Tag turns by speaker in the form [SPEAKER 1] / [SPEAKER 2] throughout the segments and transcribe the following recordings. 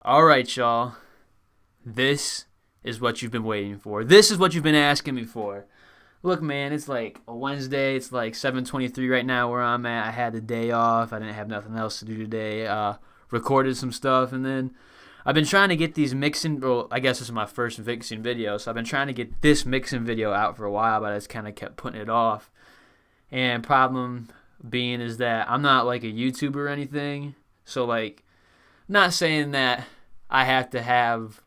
[SPEAKER 1] Alright, y'all. This is what you've been waiting for. This is what you've been asking me for. Look, man, it's like a Wednesday. It's like 7:23 right now where I'm at. I had the day off. I didn't have nothing else to do today. Recorded some stuff, and then I've been trying to get these mixing. Well, I guess this is my first mixing video, so I've been trying to get this mixing video out for a while, but I just kind of kept putting it off. And problem being is that I'm not like a YouTuber or anything, so like, not saying that I have to have,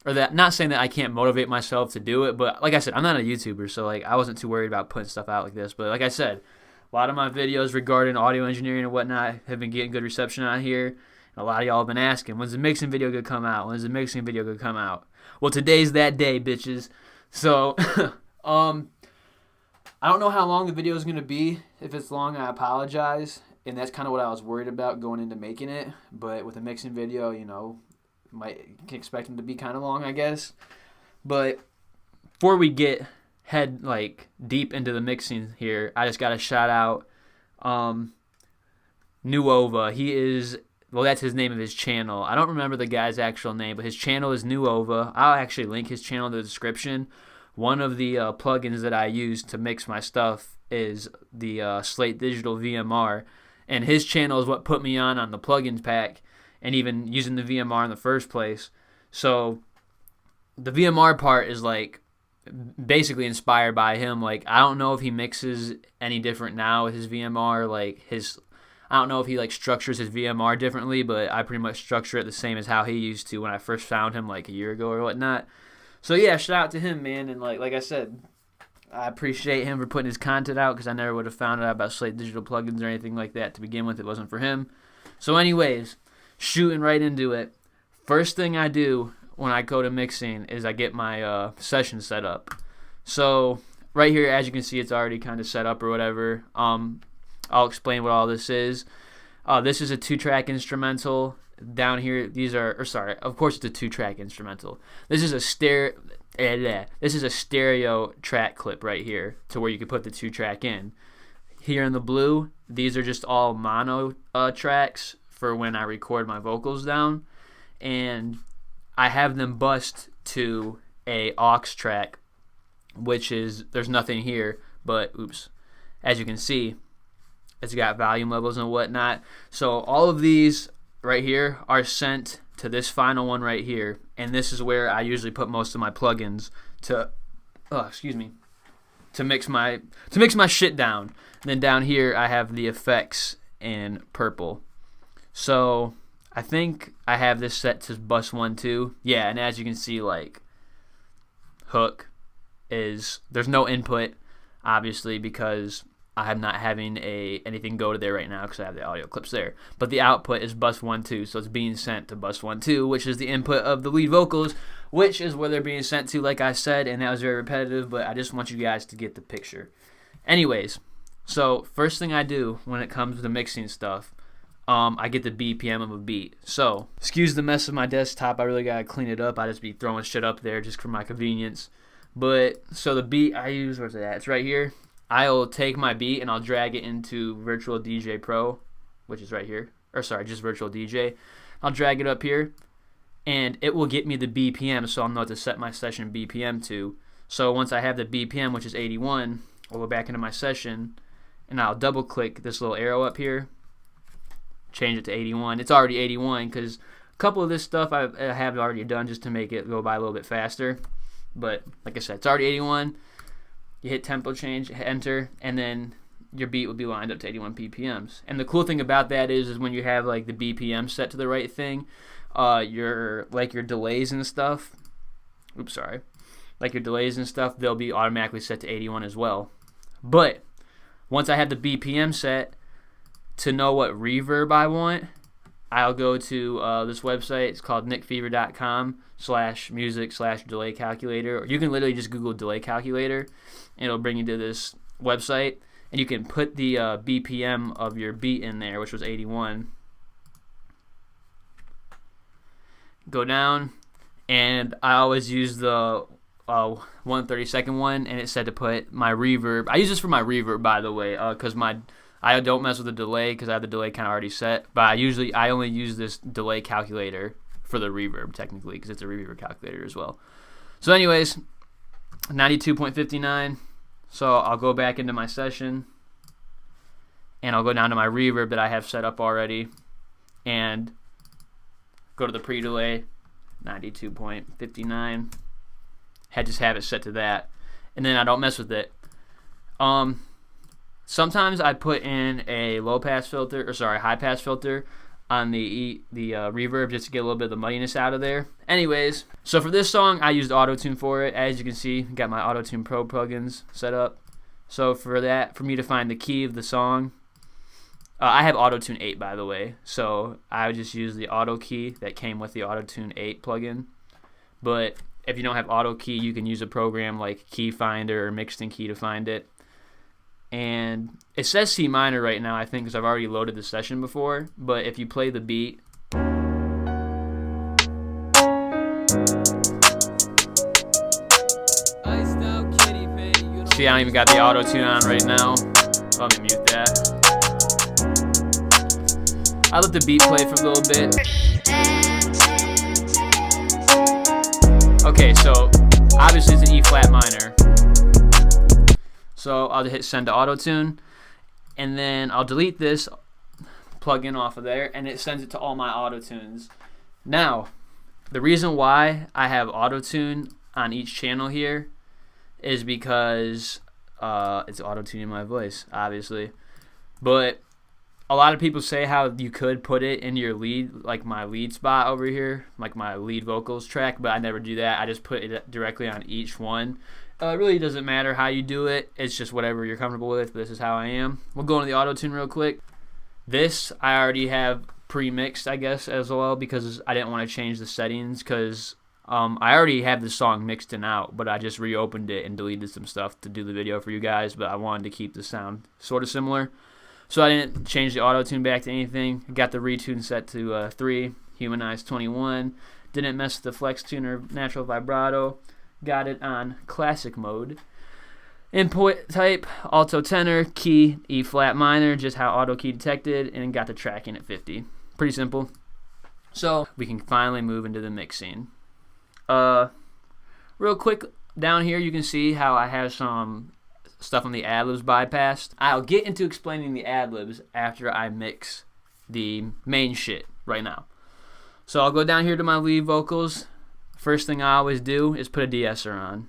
[SPEAKER 1] or that not saying that I can't motivate myself to do it, but like I said, I'm not a YouTuber, so like I wasn't too worried about putting stuff out like this. But like I said, a lot of my videos regarding audio engineering and whatnot have been getting good reception out here. And a lot of y'all have been asking, when's the mixing video gonna come out? When's the mixing video gonna come out? Well, today's that day, bitches. So, I don't know how long the video is gonna be. If it's long, I apologize. And that's kind of what I was worried about going into making it. But with a mixing video, you know, can expect them to be kind of long, I guess. But before we get like deep into the mixing here, I just gotta shout out Nuova. He is, well, that's his name of his channel. I don't remember the guy's actual name, but his channel is Nuova. I'll actually link his channel in the description. One of the plugins that I use to mix my stuff is the Slate Digital VMR, and his channel is what put me on the plugins pack, and even using the VMR in the first place. So the VMR part is like basically inspired by him. Like, I don't know if he mixes any different now with his VMR. Like I don't know if he like structures his VMR differently, but I pretty much structure it the same as how he used to when I first found him like a year ago or whatnot. So yeah, shout out to him, man. And like I said, I appreciate him for putting his content out, because I never would have found out about Slate Digital plugins or anything like that to begin with. It wasn't for him. So anyways, shooting right into it. First thing I do when I go to mixing is I get my session set up. So right here, as you can see, it's already kind of set up or whatever. I'll explain what all this is. This is a 2-track instrumental. Down here, of course it's a 2-track instrumental. This is a stereo track clip right here, to where you can put the 2-track in. Here in the blue, these are just all mono tracks for when I record my vocals down, and I have them bust to a aux track, which is, there's nothing here, but oops, as you can see, it's got volume levels and whatnot. So all of these right here are sent to this final one right here, and this is where I usually put most of my plugins to mix my shit down. And then down here I have the effects in purple. So I think I have this set to bus 1 2. Yeah, and as you can see, like, hook is, there's no input obviously, because I'm not having anything go to there right now because I have the audio clips there. But the output is bus 1 2, so it's being sent to bus 1 2, which is the input of the lead vocals, which is where they're being sent to, like I said, and that was very repetitive, but I just want you guys to get the picture. Anyways, so first thing I do when it comes to mixing stuff, I get the BPM of a beat. So, excuse the mess of my desktop, I really gotta clean it up. I just be throwing shit up there just for my convenience. But, so the beat I use, where's it at? It's right here. I'll take my beat and I'll drag it into Virtual DJ Pro, which is right here. Or sorry, just Virtual DJ. I'll drag it up here, and it will get me the BPM, so I'll know what to set my session BPM to. So once I have the BPM, which is 81, I'll go back into my session, and I'll double click this little arrow up here, change it to 81. It's already 81 because a couple of this stuff I have already done just to make it go by a little bit faster. But like I said, it's already 81. You hit tempo change, hit enter, and then your beat will be lined up to 81 BPMs. And the cool thing about that is when you have like the BPM set to the right thing, your delays and stuff, your delays and stuff, they'll be automatically set to 81 as well. But once I have the BPM set, to know what reverb I want, I'll go to this website. It's called nickfever.com/music/delay calculator. Or you can literally just Google delay calculator, and it'll bring you to this website. And you can put the BPM of your beat in there, which was 81. Go down, and I always use the 1/32 one, and it said to put my reverb. I use this for my reverb, by the way, because I don't mess with the delay because I have the delay kind of already set. But I only use this delay calculator for the reverb technically, because it's a reverb calculator as well. So anyways, 92.59. So I'll go back into my session, and I'll go down to my reverb that I have set up already, and go to the pre-delay, 92.59. Just have it set to that, and then I don't mess with it. Sometimes I put in a high-pass filter on the reverb just to get a little bit of the muddiness out of there. Anyways, so for this song, I used Autotune for it. As you can see, got my Autotune Pro plugins set up. So for me to find the key of the song, I have Autotune 8, by the way. So I would just use the auto key that came with the Autotune 8 plugin. But if you don't have auto key, you can use a program like Key Finder or Mixed-In Key to find it. And it says C minor right now, I think, because I've already loaded the session before. But if you play the beat, see, I don't even got the auto-tune on right now. Let me mute that. I let the beat play for a little bit. Okay, so obviously it's an E flat minor. So I'll hit send to Autotune, and then I'll delete this plugin off of there, and it sends it to all my Autotunes. Now, the reason why I have Autotune on each channel here is because it's auto-tuning my voice, obviously. But a lot of people say how you could put it in your lead, like my lead spot over here, like my lead vocals track, but I never do that. I just put it directly on each one. It really doesn't matter how you do it. It's just whatever you're comfortable with. This is how I am. We'll go into the Autotune real quick. This I already have pre-mixed, I guess, as well, because I didn't want to change the settings, because I already have the song mixed and out, but I just reopened it and deleted some stuff to do the video for you guys, but I wanted to keep the sound sort of similar. So I didn't change the auto-tune back to anything. Got the retune set to 3, humanized 21. Didn't mess with the flex tuner, natural vibrato. Got it on classic mode. Input type, alto tenor, key, E flat minor, just how auto key detected, and got the tracking at 50. Pretty simple. So we can finally move into the mixing. Real quick, down here you can see how I have some stuff on the ad-libs bypassed. I'll get into explaining the ad-libs after I mix the main shit right now. So I'll go down here to my lead vocals. First thing I always do is put a de-esser on.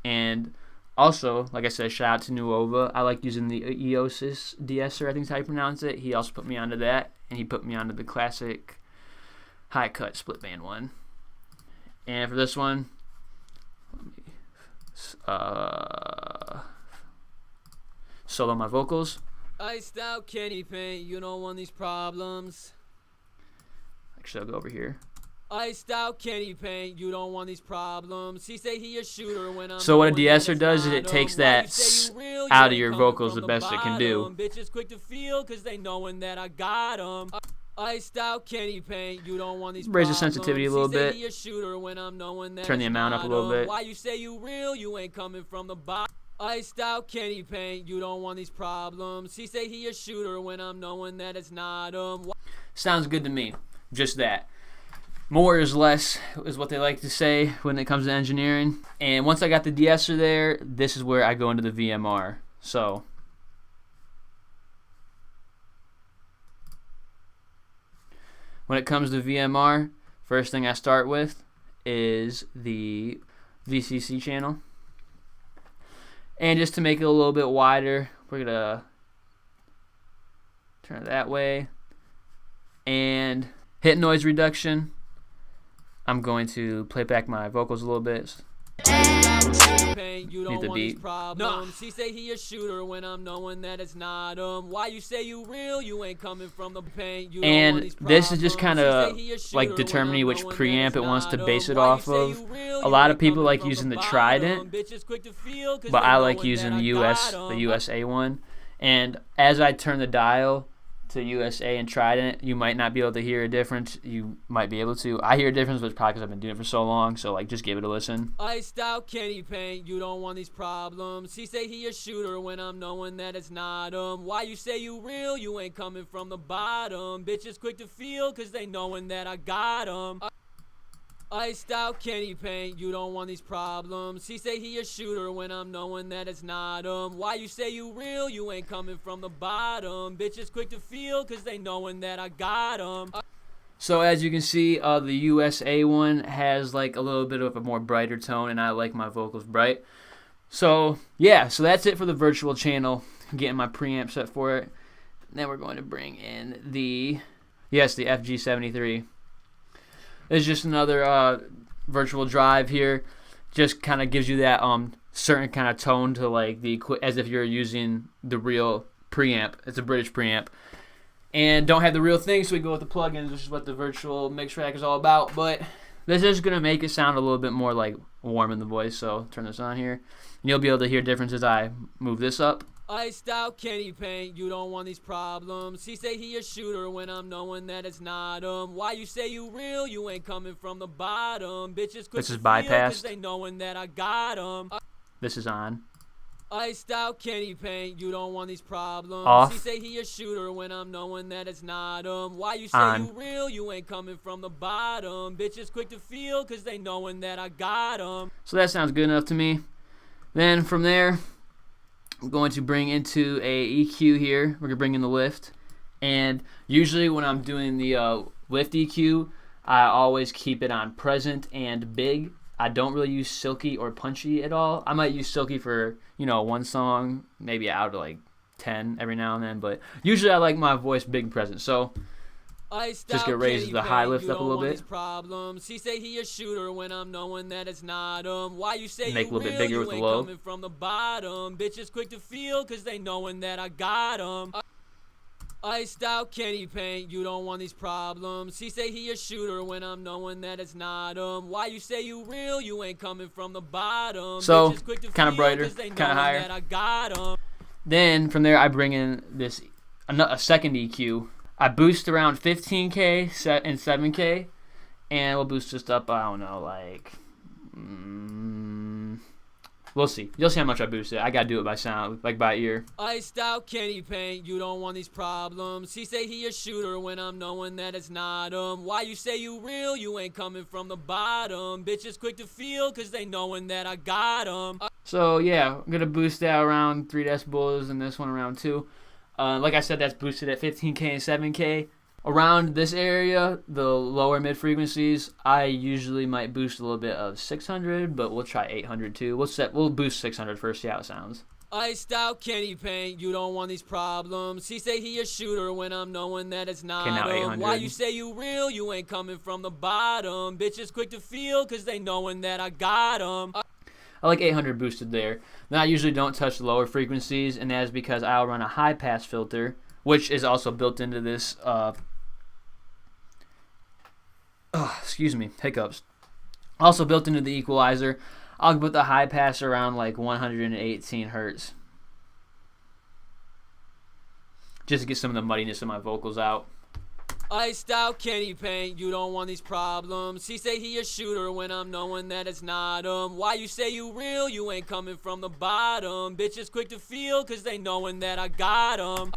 [SPEAKER 1] And also, like I said, shout out to Nuova. I like using the Eosis de-esser, I think is how you pronounce it. He also put me onto that, and he put me onto the classic high-cut split band one. And for this one, let me solo my vocals. Iced out candy paint, you don't want these problems. Actually, I'll go over here. Iced out candy paint, you don't want these problems. He say he a shooter when I'm. So what a de-esser does is it takes that out of your vocals the best it can do. Bitches quick to feel cause they knowing that I got them. Iced out candy paint, you don't want these problems. Raise the sensitivity a little bit. Turn the amount up a little bit. Why you say you real, you ain't coming from the bottom. Iced out candy paint, you don't want these problems. He say he a shooter when I'm knowing that it's not him. Sounds good to me. Just that. More is less is what they like to say when it comes to engineering. And once I got the de-esser there, this is where I go into the VMR. So when it comes to VMR, first thing I start with is the VCC channel. And just to make it a little bit wider, we're going to turn it that way. And hit noise reduction. I'm going to play back my vocals a little bit. Need the beat. No. He say he a shooter when I'm knowing that it's not him. Why you say you real? You ain't coming from the paint. And this is just kind of like determining which preamp it wants to base it off of. A lot of people like using the Trident, but I like using the USA one. And as I turn the dial, to USA and tried it, you might not be able to hear a difference. You might be able to. I hear a difference, but it's probably because I've been doing it for so long. So like, just give it a listen.
[SPEAKER 2] Iced out candy paint, you don't want these problems. He say he a shooter when I'm knowing that it's not him. Why you say you real? You ain't coming from the bottom. Bitches quick to feel, cause they knowing that I got him. Iced out candy paint, you don't want these problems. He say he a shooter when I'm knowing that it's not him. Why you say you real? You ain't coming from the bottom. Bitches quick to feel, cause they knowing that I got him.
[SPEAKER 1] So as you can see, the USA one has like a little bit of a more brighter tone, and I like my vocals bright. So yeah, so that's it for the virtual channel. I'm getting my preamp set for it. Then we're going to bring in the FG73. It's just another virtual drive here. Just kind of gives you that certain kind of tone to like as if you're using the real preamp. It's a British preamp. And don't have the real thing, so we go with the plugins, which is what the virtual mix track is all about. But this is going to make it sound a little bit more like warm in the voice. So turn this on here. And you'll be able to hear differences as I move this up.
[SPEAKER 2] Iced out candy paint, you don't want these problems. He say he a shooter when I'm knowing that it's not him. Why you say you real? You ain't coming from the bottom. Bitches quick
[SPEAKER 1] this is
[SPEAKER 2] to feel,
[SPEAKER 1] bypassed.
[SPEAKER 2] cause they knowing that I got him.
[SPEAKER 1] This is on.
[SPEAKER 2] Iced out candy paint, you don't want these problems.
[SPEAKER 1] Off.
[SPEAKER 2] He say he a shooter when I'm knowing that it's not him. Why you say
[SPEAKER 1] on.
[SPEAKER 2] you real? You ain't coming from the bottom. Bitches quick to feel, cause they knowing that I got him.
[SPEAKER 1] So that sounds good enough to me. Then from there, I'm going to bring into a EQ here. We're going to bring in the lift. And usually when I'm doing the lift EQ, I always keep it on present and big. I don't really use silky or punchy at all. I might use silky for, one song, maybe out of like 10 every now and then. But usually I like my voice big and present. So just gonna raise the high lift up a little bit.
[SPEAKER 2] Problems. He say he a shooter when I'm knowing that it's not him. Why you say
[SPEAKER 1] make
[SPEAKER 2] you
[SPEAKER 1] a little
[SPEAKER 2] real?
[SPEAKER 1] bit bigger
[SPEAKER 2] You
[SPEAKER 1] with the
[SPEAKER 2] ain't
[SPEAKER 1] low.
[SPEAKER 2] Coming from the bottom. Bitches quick to feel, cause they knowing that I got him. Iced out candy paint, you don't want these problems. He say he a shooter when I'm knowing that it's not him. Why you say you real? You ain't coming from the bottom.
[SPEAKER 1] So
[SPEAKER 2] kind of
[SPEAKER 1] brighter, kind of higher.
[SPEAKER 2] That I got him.
[SPEAKER 1] Then from there I bring in a second EQ. I boost around 15K and 7K, and we'll boost just up, I don't know, like, we'll see. You'll see how much I boost it. I gotta do it by sound, like by ear.
[SPEAKER 2] Iced out candy paint, you don't want these problems. He say he a shooter when I'm knowing that it's not him. Why you say you real? You ain't coming from the bottom. Bitches quick to feel, cause they knowing that I got him.
[SPEAKER 1] So yeah, I'm gonna boost that around 3 decibels and this one around 2. Like I said, that's boosted at 15K and 7K. Around this area, the lower mid frequencies, I usually might boost a little bit of 600, but we'll try 800 too. We'll boost 600 first, see how it sounds.
[SPEAKER 2] Iced out candy paint, you don't want these problems. He say he a shooter when I'm knowing that it's not
[SPEAKER 1] now
[SPEAKER 2] him.
[SPEAKER 1] 800.
[SPEAKER 2] Why you say you real? You ain't coming from the bottom. Bitches quick to feel, cause they knowing that I got him.
[SPEAKER 1] I like 800 boosted there. Now I usually don't touch the lower frequencies, and that is because I'll run a high pass filter, which is also built into this. Excuse me, hiccups. Also built into the equalizer. I'll put the high pass around like 118 hertz, just to get some of the muddiness of my vocals out.
[SPEAKER 2] Iced out candy paint, you don't want these problems. He say he a shooter when I'm knowing that it's not him. Why you say you real? You ain't coming from the bottom. Bitches quick to feel, cause they knowing that I got him.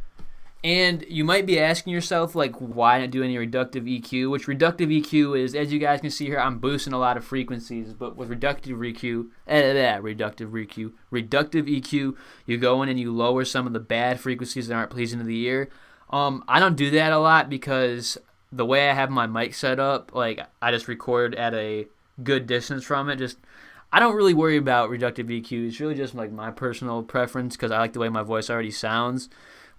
[SPEAKER 1] And you might be asking yourself, like, why not do any reductive EQ? Which reductive EQ is, as you guys can see here, I'm boosting a lot of frequencies. But with reductive EQ, you go in and you lower some of the bad frequencies that aren't pleasing to the ear. I don't do that a lot because the way I have my mic set up, like, I just record at a good distance from it. I don't really worry about reductive EQ. It's really just like my personal preference because I like the way my voice already sounds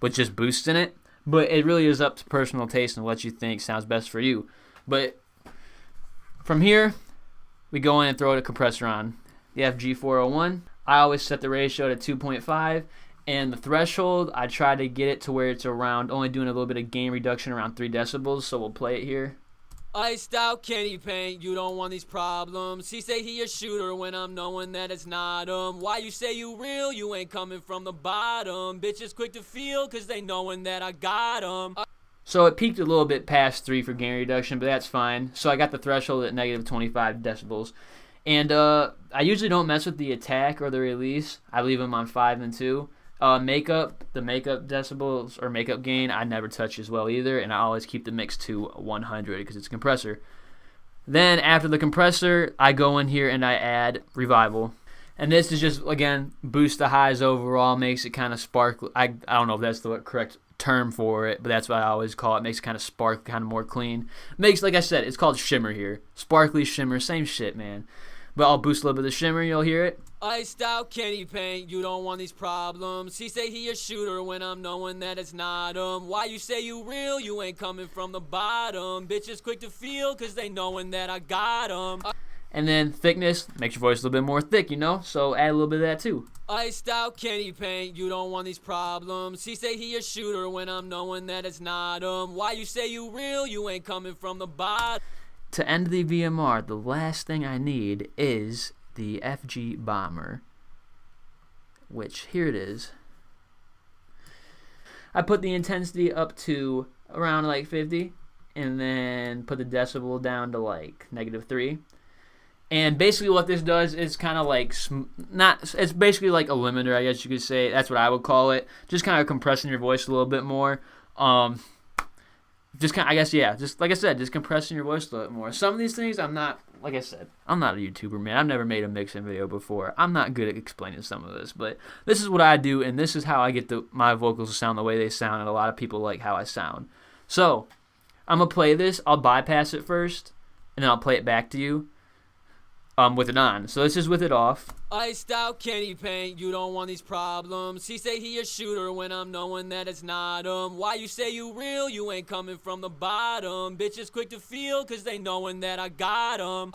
[SPEAKER 1] with just boosting it. But it really is up to personal taste and what you think sounds best for you. But from here, we go in and throw a compressor on. The FG401, I always set the ratio to 2.5. And the threshold, I try to get it to where it's around, only doing a little bit of gain reduction around 3 decibels. So we'll play it here.
[SPEAKER 2] Iced out candy paint, you don't want these problems. He say he a shooter when I'm knowing that it's not him. Why you say you real, you ain't coming from the bottom. Bitches quick to feel, cause they knowing that I got him.
[SPEAKER 1] So it peaked a little bit past 3 for gain reduction, but that's fine. So I got the threshold at negative 25 decibels. And I usually don't mess with the attack or the release. I leave them on 5 and 2. The makeup decibels or makeup gain, I never touch as well either, and I always keep the mix to 100 because it's a compressor. Then after the compressor, I go in here and I add revival. And this is just, again, boost the highs overall, makes it kind of sparkly. I don't know if that's the correct term for it, but that's what I always call it. Makes it kind of sparkly, kind of more clean. Makes, like I said, it's called shimmer here. Sparkly shimmer, same shit, man. But I'll boost a little bit of the shimmer, you'll hear it.
[SPEAKER 2] Iced out candy paint, you don't want these problems. He say he a shooter when I'm knowing that it's not him. Why you say you real, you ain't coming from the bottom. Bitches quick to feel, cause they knowing that I got him.
[SPEAKER 1] And then thickness makes your voice a little bit more thick, you know? So add a little bit of that too.
[SPEAKER 2] Iced out candy paint, you don't want these problems. He say he a shooter when I'm knowing that it's not him. Why you say you real, you ain't coming from the bottom.
[SPEAKER 1] To end the VMR, the last thing I need is the FG Bomber, which here it is. I put the intensity up to around like 50 and then put the decibel down to like -3. And basically what this does is kind of like, it's basically like a limiter, I guess you could say. That's what I would call it. Just kind of compressing your voice a little bit more. Just kind of, I guess, yeah, just like I said, just compressing your voice a little bit more. Some of these things, I'm not, like I said, I'm not a YouTuber, man. I've never made a mixing video before. I'm not good at explaining some of this, but this is what I do, and this is how I get my vocals to sound the way they sound, and a lot of people like how I sound. So, I'm going to play this. I'll bypass it first, and then I'll play it back to you. With it on. So this is with it off.
[SPEAKER 2] Iced out candy paint, you don't want these problems. He say he a shooter when I'm knowing that it's not him. Why you say you real, you ain't coming from the bottom. Bitches quick to feel, cause they knowing that I got him.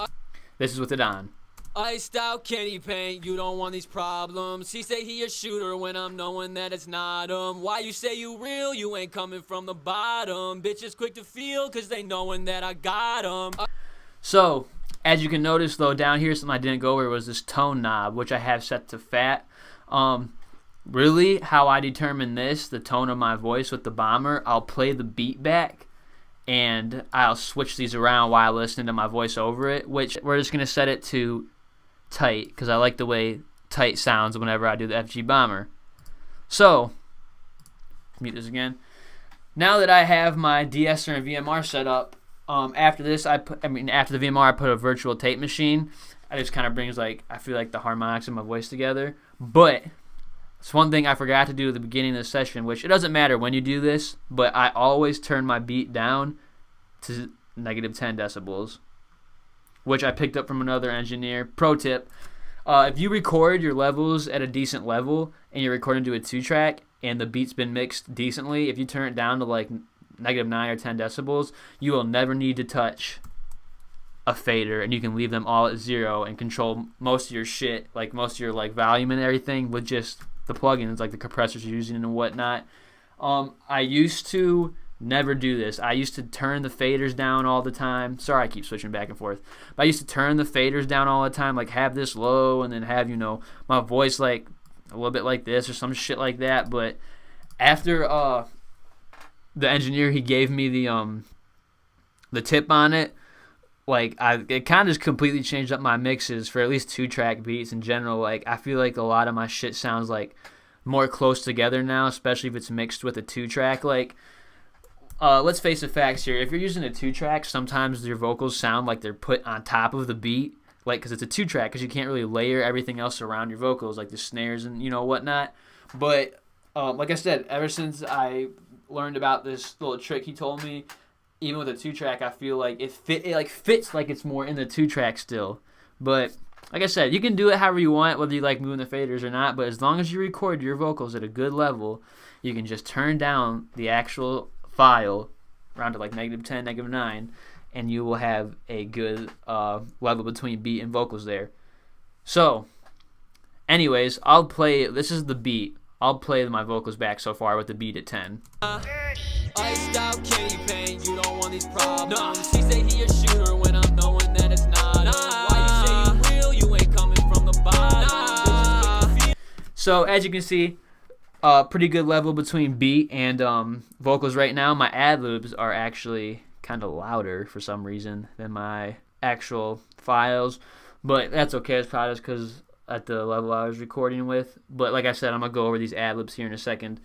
[SPEAKER 1] This is with it on.
[SPEAKER 2] Iced out candy paint, you don't want these problems. He say he a shooter when I'm knowing that it's not him. Why you say you real, you ain't coming from the bottom. Bitches quick to feel, cause they knowing that I got him.
[SPEAKER 1] So, as you can notice, though, down here, something I didn't go over was this tone knob, which I have set to fat. Really, how I determine this, the tone of my voice with the bomber, I'll play the beat back, and I'll switch these around while listening to my voice over it, which we're just going to set it to tight, because I like the way tight sounds whenever I do the FG bomber. So, mute this again. Now that I have my de-esser and VMR set up, after this, after the VMR, I put a virtual tape machine. It just kind of brings, like, I feel like the harmonics of my voice together. But it's one thing I forgot to do at the beginning of the session, which it doesn't matter when you do this, but I always turn my beat down to -10 decibels, which I picked up from another engineer. Pro tip, if you record your levels at a decent level and you're recording to a 2-track and the beat's been mixed decently, if you turn it down to, like, -9 or 10 decibels, you will never need to touch a fader, and you can leave them all at 0 and control most of your shit, like most of your like volume and everything, with just the plugins, like the compressors you're using and whatnot. I used to never do this. I used to turn the faders down all the time. Sorry, I keep switching back and forth. But I used to turn the faders down all the time, like have this low and then have, you know, my voice like a little bit like this or some shit like that. But after the engineer, he gave me the tip on it, like it kind of just completely changed up my mixes for at least 2-track beats in general. Like I feel like a lot of my shit sounds like more close together now, especially if it's mixed with a 2-track. Like let's face the facts here. If you're using a 2-track, sometimes your vocals sound like they're put on top of the beat, like because it's a 2-track, because you can't really layer everything else around your vocals, like the snares and, you know, whatnot. But like I said, ever since I learned about this little trick he told me, even with a 2-track, I feel like it fits like it's more in the 2-track still. But like I said, you can do it however you want, whether you like moving the faders or not. But as long as you record your vocals at a good level, you can just turn down the actual file around to like -10, -9, and you will have a good level between beat and vocals there. So, anyways, I'll play. This is the beat. I'll play my vocals back so far with the beat at 10.
[SPEAKER 2] Iced out candy paint, you don't want want these problems. He say he a shooter when I'm knowing that it's not him. Why you say you real? You ain't coming from the bottom.
[SPEAKER 1] So as you can see, pretty good level between beat and vocals right now. My ad-libs are actually kind of louder for some reason than my actual files, but that's okay. It's probably just because at the level I was recording with. But like I said, I'm gonna go over these ad-libs here in a second.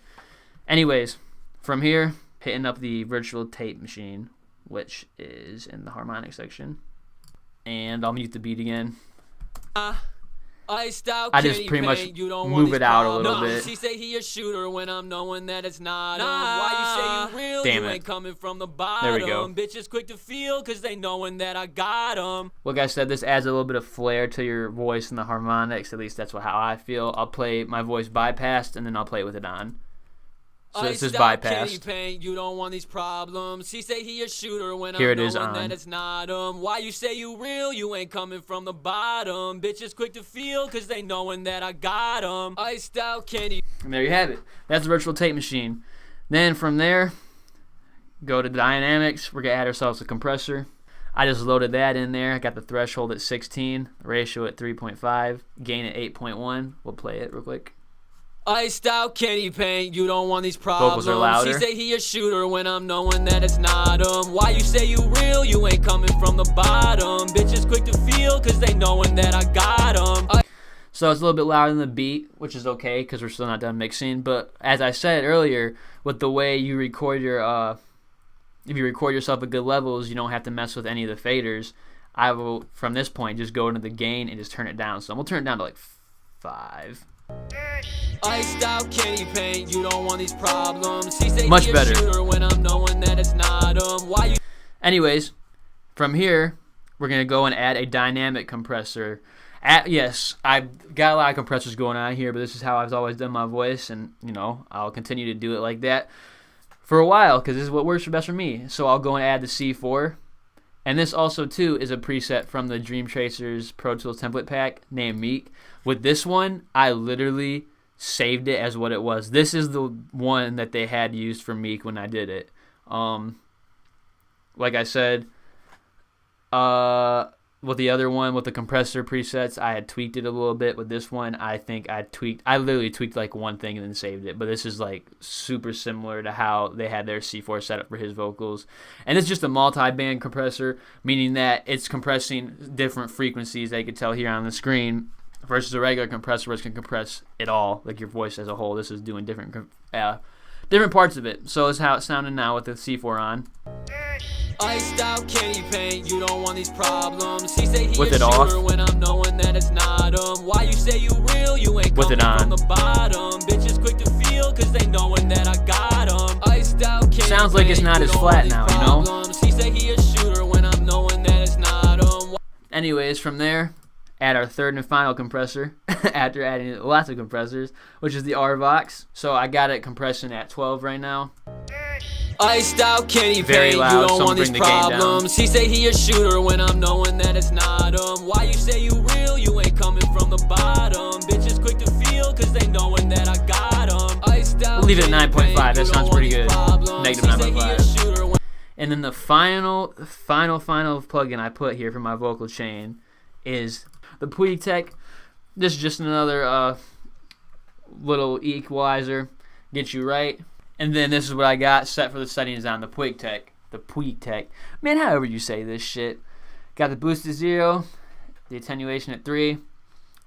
[SPEAKER 1] Anyways, from here, hitting up the virtual tape machine, which is in the harmonic section, and I'll mute the beat again. I just pretty much move it out a little bit.
[SPEAKER 2] She say he a shooter when I'm knowing that it's not him. Why you say you real?
[SPEAKER 1] Damn
[SPEAKER 2] you
[SPEAKER 1] it.
[SPEAKER 2] ain't coming from the bottom.
[SPEAKER 1] There we go.
[SPEAKER 2] Bitches quick to feel because they knowing that I got them.
[SPEAKER 1] Like I said, this adds a little bit of flair to your voice and the harmonics. At least that's how I feel. I'll play my voice bypassed, and then I'll play with it on. So this is bypassed.
[SPEAKER 2] Paint, you don't want these problems. He say he a shooter when
[SPEAKER 1] Here
[SPEAKER 2] I'm
[SPEAKER 1] it is
[SPEAKER 2] knowing
[SPEAKER 1] on.
[SPEAKER 2] that it's not him. Why you say you real? You ain't coming from the bottom. Bitches quick to feel because they knowing that I got them. Iced out candy.
[SPEAKER 1] And there you have it. That's the virtual tape machine. Then from there, go to dynamics. We're going to add ourselves a compressor. I just loaded that in there. I got the threshold at 16, ratio at 3.5, gain at 8.1. We'll play it real quick.
[SPEAKER 2] Iced out candy paint, you don't want these problems.
[SPEAKER 1] Vocals are louder.
[SPEAKER 2] She say he a shooter when I'm knowing that it's not him. Why you say you real? You ain't coming from the bottom. Bitches quick to feel because they knowing that I got them.
[SPEAKER 1] So it's a little bit louder than the beat, which is okay because we're still not done mixing. But as I said earlier, with the way you record your, if you record yourself at good levels, you don't have to mess with any of the faders. I will, from this point, just go into the gain and just turn it down. So I'm going to turn it down to like 5.
[SPEAKER 2] Iced out candy paint, you don't want these problems. He say
[SPEAKER 1] Much
[SPEAKER 2] he a
[SPEAKER 1] better.
[SPEAKER 2] shooter when I'm knowing that it's not him. Why you?
[SPEAKER 1] Anyways, from here, we're going to go and add a dynamic compressor. Yes, I've got a lot of compressors going on here, but this is how I've always done my voice, and, you know, I'll continue to do it like that for a while because this is what works best for me. So I'll go and add the C4. And this also, too, is a preset from the Dream Tracers Pro Tools template pack named Meek. With this one, I literally saved it as what it was. This is the one that they had used for Meek when I did it. Like I said, with the other one, with the compressor presets, I had tweaked it a little bit. With this one, I think I literally tweaked like one thing and then saved it. But this is like super similar to how they had their C4 set up for his vocals. And it's just a multi-band compressor, meaning that it's compressing different frequencies that you can tell here on the screen versus a regular compressor which can compress it all, like your voice as a whole. This is doing different parts of it. So it's how it's sounding now with the C4 on.
[SPEAKER 2] Iced out candy paint, you don't want these problems. He say he
[SPEAKER 1] With
[SPEAKER 2] a
[SPEAKER 1] it
[SPEAKER 2] shooter
[SPEAKER 1] off.
[SPEAKER 2] when I'm knowing that it's not him. Why you say you real? You ain't
[SPEAKER 1] With
[SPEAKER 2] coming
[SPEAKER 1] it on.
[SPEAKER 2] from the bottom. Bitches quick to feel because they knowing that I got them. Iced out candy
[SPEAKER 1] Sounds like it's
[SPEAKER 2] paint,
[SPEAKER 1] not
[SPEAKER 2] you
[SPEAKER 1] as
[SPEAKER 2] don't
[SPEAKER 1] flat
[SPEAKER 2] want
[SPEAKER 1] now,
[SPEAKER 2] these
[SPEAKER 1] you know?
[SPEAKER 2] problems. He say he a shooter when I'm knowing that it's not him.
[SPEAKER 1] Anyways, from there, add our third and final compressor after adding lots of compressors, which is the RVox. So I got it compressing at 12 right now.
[SPEAKER 2] Iced out candy
[SPEAKER 1] Very
[SPEAKER 2] paint,
[SPEAKER 1] loud,
[SPEAKER 2] you don't
[SPEAKER 1] so
[SPEAKER 2] want
[SPEAKER 1] I'm
[SPEAKER 2] these
[SPEAKER 1] bring the gain down.
[SPEAKER 2] problems. He say he a shooter when I'm knowing that it's not him. Why you say you real? You ain't coming from the bottom. Bitches quick to feel because they knowing that I got them. Iced out
[SPEAKER 1] We'll leave it at
[SPEAKER 2] candy
[SPEAKER 1] 9.5.
[SPEAKER 2] paint,
[SPEAKER 1] That
[SPEAKER 2] you
[SPEAKER 1] sounds
[SPEAKER 2] don't
[SPEAKER 1] pretty
[SPEAKER 2] want
[SPEAKER 1] good.
[SPEAKER 2] these problems.
[SPEAKER 1] Negative
[SPEAKER 2] He say he a
[SPEAKER 1] 9.5.
[SPEAKER 2] shooter when
[SPEAKER 1] And then the final plugin I put here for my vocal chain is the Puig Tech. This is just another little equalizer, get you right. And then this is what I got set for the settings on the Puig Tech. The Puig Tech. Man, however you say this shit. Got the boost to 0, the attenuation at 3,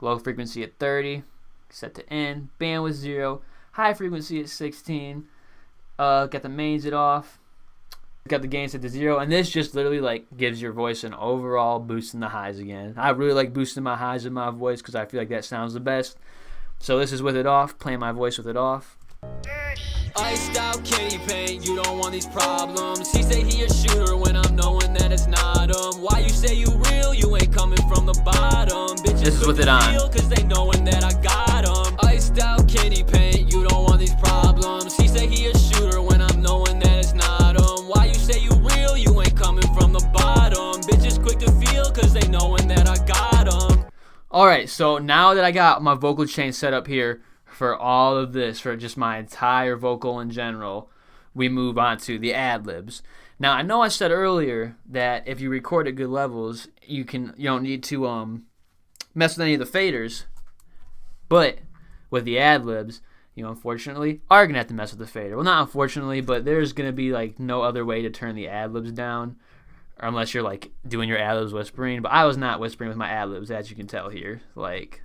[SPEAKER 1] low frequency at 30, set to N, bandwidth 0, high frequency at 16, got the mains at off, got the gain set to 0, and this just literally like gives your voice an overall boost in the highs again. I really like boosting my highs in my voice because I feel like that sounds the best. So this is with it off, playing my voice with it off.
[SPEAKER 2] iced out candy paint, you don't want these problems. He say he a shooter when I'm knowing that it's not him. Why you say you real? You ain't coming from the bottom. Bitches
[SPEAKER 1] This is with it on.
[SPEAKER 2] Cause they knowing that I got them. Iced out candy paint, you don't want these problems. He say he a shooter when I'm knowing that it's not him. Why you say you real? You ain't coming from the bottom. Bitches quick to feel cause they knowing that I got them.
[SPEAKER 1] Alright, so now that I got my vocal chain set up here for all of this, for just my entire vocal in general, we move on to the ad-libs. Now I know I said earlier that if you record at good levels, you don't need to mess with any of the faders, but with the ad-libs, unfortunately, are gonna have to mess with the fader. Well, not unfortunately, but there's gonna be like no other way to turn the ad-libs down, or unless you're like doing your ad-libs whispering. But I was not whispering with my ad-libs, as you can tell here. Like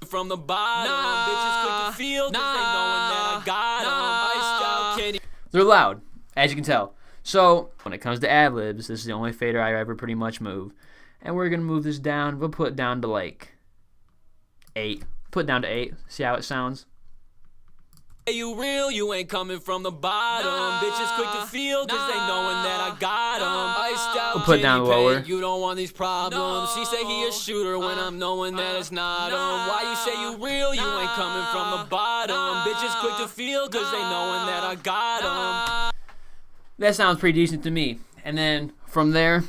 [SPEAKER 2] from the bottom, bitches quick to feel 'cause they knowing that I got 'em. Iced out candy.
[SPEAKER 1] They're loud, as you can tell. So when it comes to ad-libs, this is the only fader I ever pretty much move, and we're gonna move this down. We'll put it down to like 8. Put it down to 8. See how it sounds.
[SPEAKER 2] You real, you ain't coming from the bottom. Bitches quick to feel 'cause they knowing that I got 'em. Iced out,
[SPEAKER 1] we'll put it down lower.
[SPEAKER 2] You don't want these problems. He say he a shooter when I'm knowing that it's not him. Why you say you real, you ain't coming from the bottom. Bitches quick to feel 'cause they knowing that I got 'em.
[SPEAKER 1] That sounds pretty decent to me. And then from there,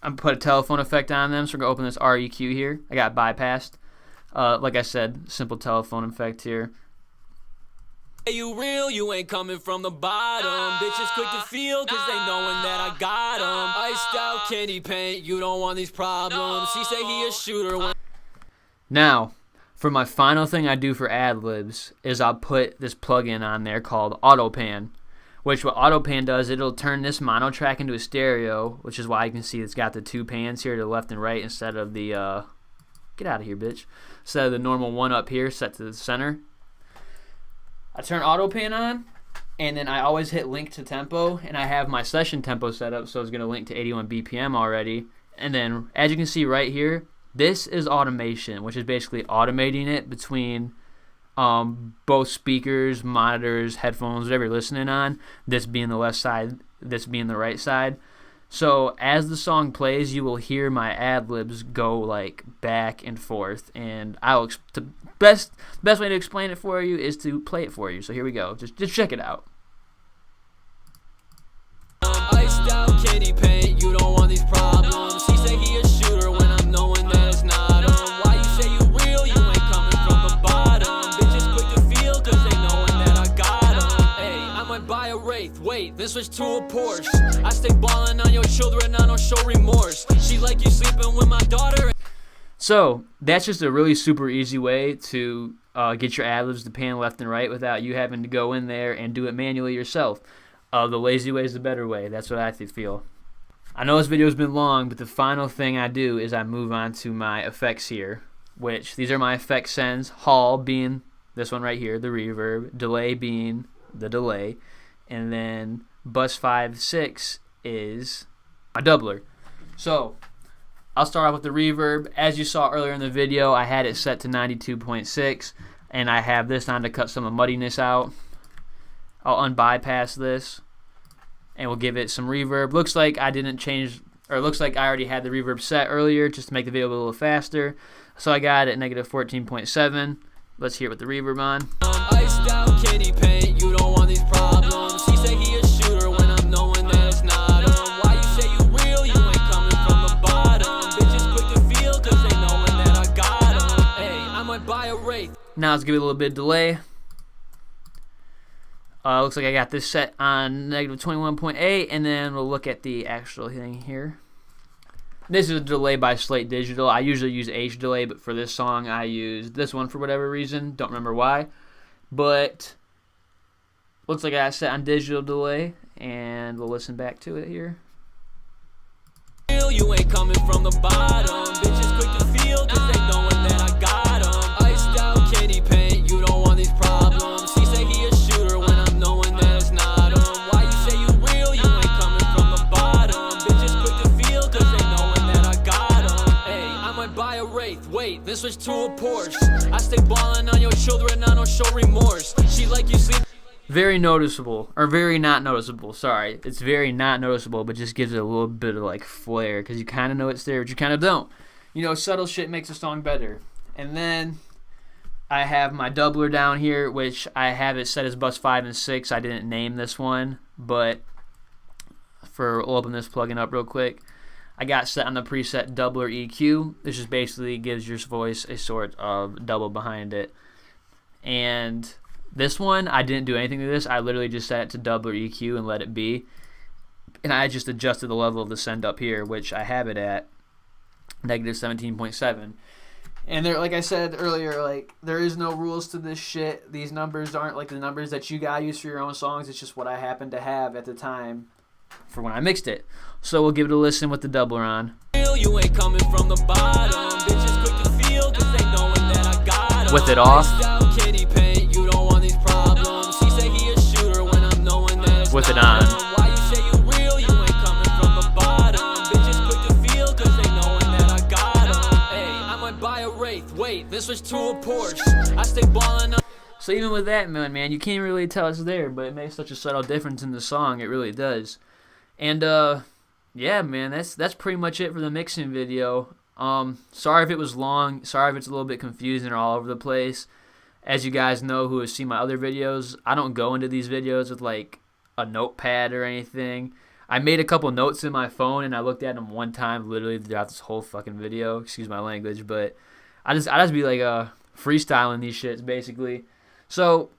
[SPEAKER 1] I'm put a telephone effect on them. So we're gonna open this REQ here. I got bypassed. Like I said, simple telephone effect here.
[SPEAKER 2] You real, you ain't coming from the bottom. Bitches quick to feel 'cause they knowing that I got 'em. Iced out candy paint, you don't want these problems. He say he a shooter.
[SPEAKER 1] Now, for my final thing I do for ad-libs is I'll put this plugin on there called Autopan, which what Autopan does, it'll turn this mono track into a stereo, which is why you can see it's got the 2 pans here to the left and right instead of the, get out of here, bitch, instead of the normal one up here set to the center. I turn Autopan on, and then I always hit link to tempo, and I have my session tempo set up, so it's going to link to 81 BPM already. And then, as you can see right here, this is automation, which is basically automating it between both speakers, monitors, headphones, whatever you're listening on, this being the left side, this being the right side. So as the song plays, you will hear my ad-libs go like back and forth, and the best way to explain it for you is to play it for you. So here we go. Just check it out.
[SPEAKER 2] Iced out candy paint, you don't want these problems. He say he a shooter when I'm knowing that it's not him. Why you say you real, you ain't coming from the bottom. Bitches quick to feel 'cause they knowing that I got 'em. Hey, I might buy a Wraith, wait, this was to a Porsche. I stay ballin' on your children, I don't show remorse. She like you sleeping with my daughter.
[SPEAKER 1] So that's just a really super easy way to get your ad-libs to pan left and right without you having to go in there and do it manually yourself. The lazy way is the better way. That's what I feel. I know this video has been long, but the final thing I do is I move on to my effects here, which these are my effect sends. Hall being this one right here, the reverb. Delay being the delay. And then bus 5, 6 is my doubler. So I'll start off with the reverb. As you saw earlier in the video, I had it set to 92.6, and I have this on to cut some of the muddiness out. I'll unbypass this, and we'll give it some reverb. Looks like I didn't change, or it looks like I already had the reverb set earlier just to make the video a little faster. So I got it at negative 14.7. Let's hear it with the reverb on.
[SPEAKER 2] Iced out candy paint, you don't want these problems. He say he a shooter when I'm knowing that it's not him. Why you say you real, you ain't coming from the bottom. Bitches quick to feel 'cause they knowing that I got 'em. Hey, I might buy a Wraith.
[SPEAKER 1] Now let's give it a little bit of delay. Looks like I got this set on negative 21.8, and then we'll look at the actual thing here. This is a delay by Slate Digital. I usually use H delay, but for this song I used this one for whatever reason. Don't remember why. But looks like I got it set on digital delay, and we'll listen back to it here.
[SPEAKER 2] You ain't coming from the bottom. Bitches quick to feel 'cause they knowing that I got 'em. Iced out candy paint, you don't want these problems. He say he a shooter when I'm knowing that it's not him. Why you say you real, you ain't coming from the bottom. Bitches quick to feel 'cause they knowing that I got 'em. Hey, I might buy a Wraith, wait, this was to a Porsche. I stay ballin' on your children, I don't show remorse. She like you sleep.
[SPEAKER 1] Very noticeable, or very not noticeable, sorry. It's very not noticeable, but just gives it a little bit of like flair, because you kind of know it's there, but you kind of don't. Subtle shit makes a song better. And then I have my doubler down here, which I have it set as bus 5 and 6. I didn't name this one, but we'll open this plugin up real quick. I got set on the preset doubler EQ. This just basically gives your voice a sort of double behind it. And this one, I didn't do anything to this. I literally just set it to doubler EQ and let it be. and I just adjusted the level of the send up here, which I have it at negative 17.7. And there, like I said earlier, like there is no rules to this shit. These numbers aren't like the numbers that you gotta use for your own songs. It's just what I happened to have at the time for when I mixed it. So we'll give it a listen with the doubler on.
[SPEAKER 2] You ain't coming from the bottom. Bitches quick to feel 'cause they knowing that I got 'em.
[SPEAKER 1] With it off.
[SPEAKER 2] Kitty paint, you don't want these problems. He say he a shooter when I'm knowing that it's
[SPEAKER 1] with it
[SPEAKER 2] not
[SPEAKER 1] on.
[SPEAKER 2] him. Why you say you real? You ain't coming from the bottom. Bitches quick to feel 'cause they knowing that I got 'em. Hey, I might buy a Wraith. Wait, this was to a Porsche. I stay ballin' up.
[SPEAKER 1] So even with that, man, you can't really tell it's there, but it makes such a subtle difference in the song. It really does. And yeah, man, that's pretty much it for the mixing video. Sorry if it was long. Sorry if it's a little bit confusing or all over the place. As you guys know who have seen my other videos, I don't go into these videos with like a notepad or anything. I made a couple notes in my phone and I looked at them one time literally throughout this whole fucking video. Excuse my language, but I just be like freestyling these shits basically. So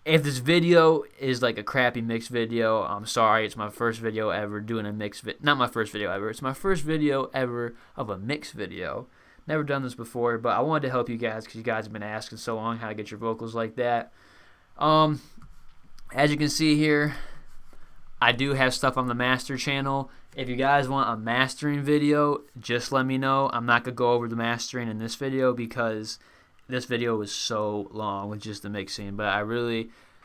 [SPEAKER 1] if this video is like a crappy mix video, I'm sorry. It's my first video ever doing a mix not my first video ever. It's my first video ever of a mix video. Never done this before, but I wanted to help you guys because you guys have been asking so long how to get your vocals like that. As you can see here, I do have stuff on the master channel. If you guys want a mastering video, just let me know. I'm not going to go over the mastering in this video because this video was so long with just the mixing. But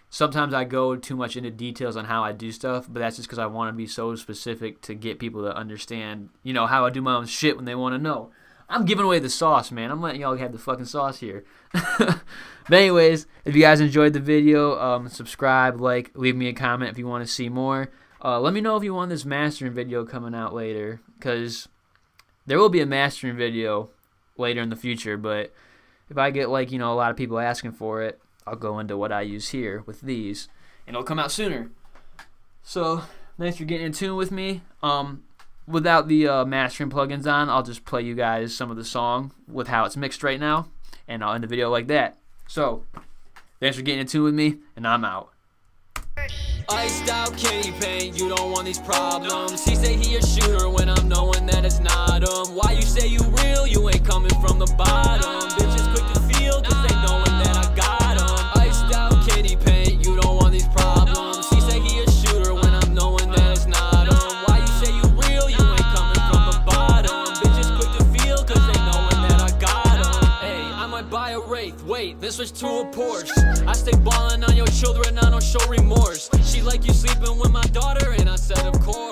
[SPEAKER 1] sometimes I go too much into details on how I do stuff, but that's just because I want to be so specific to get people to understand, you know, how I do my own shit when they want to know. I'm giving away the sauce, man. I'm letting y'all have the fucking sauce here. But anyways, if you guys enjoyed the video, subscribe, like, leave me a comment if you want to see more. Let me know if you want this mastering video coming out later, because there will be a mastering video later in the future, but if I get, like, you know, a lot of people asking for it, I'll go into what I use here with these, and it'll come out sooner. So, thanks for getting in tune with me. Without the mastering plugins on, I'll just play you guys some of the song with how it's mixed right now, and I'll end the video like that. So, thanks for getting in tune with me, and I'm out.
[SPEAKER 2] Iced out kitty paint, you don't want these problems. He say he a shooter when I'm knowing that it's not him. Why you say you real? You ain't coming from the bottom. Bitches quick to feel 'cause they knowing that I got 'em. Iced out kitty paint, you don't want these problems. He say he a shooter when I'm knowing that it's not him. Why you say you real? You ain't coming from the bottom. Bitches quick to feel 'cause they knowing that I got 'em. Hey, I might buy a Wraith. Wait, this was to a Porsche. I stay ballin' on your children, I don't show remorse. She like you sleeping with my daughter, and I said of course.